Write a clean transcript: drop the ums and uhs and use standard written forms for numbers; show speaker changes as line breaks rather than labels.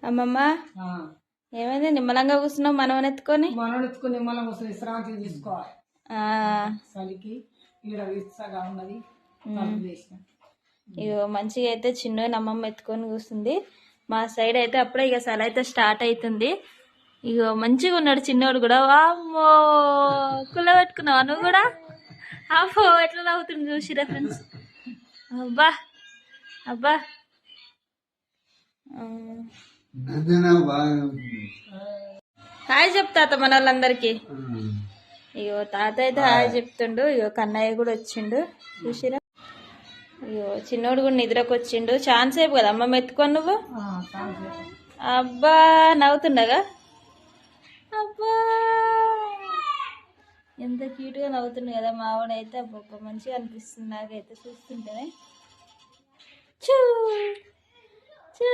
అమ్మమ్మ ఏమైంది నిమ్మలంగా కూర్చున్నావు మనవని ఎత్తుకొని
నిమ్మలంగా కూర్చొని విశ్రాంతి తీసుకోవాలి. చలికి ఈడ విచ్చగా ఉన్నది.
ఇగో మంచిగా అయితే చిన్న అమ్మమ్మ ఎత్తుకొని కూర్చుంది. మా సైడ్ అయితే అప్పుడే ఇక చలి అయితే స్టార్ట్ అవుతుంది. ఇగో మంచిగా ఉన్నాడు చిన్నోడు కూడా. అమ్మో కుల్ల పెట్టుకున్నావా నువ్వు కూడా? అబ్బో ఎట్లా నవ్వుతుంది చూసిరా ఫ్రెండ్స్. అబ్బా అబ్బా హాయ్ చెప్తా మన వాళ్ళందరికి. ఇగో తాత అయితే హాయ్ చెప్తుండు. ఇగో కన్నయ్య కూడా వచ్చిండు చూసిరా. అయ్యో చిన్నోడు కూడా నిద్రకు వచ్చిండు. ఛాన్స్ అయిపో కదా అమ్మ ఎత్తుకొని నువ్వు. అబ్బా నవ్వుతుండగా. అబ్బా ఎంత క్యూట్గా నవ్వుతుండు కదా మావాడైతే. అబ్బా మంచిగా అనిపిస్తుంది నాకైతే చూస్తుంటేనే. చూ చూ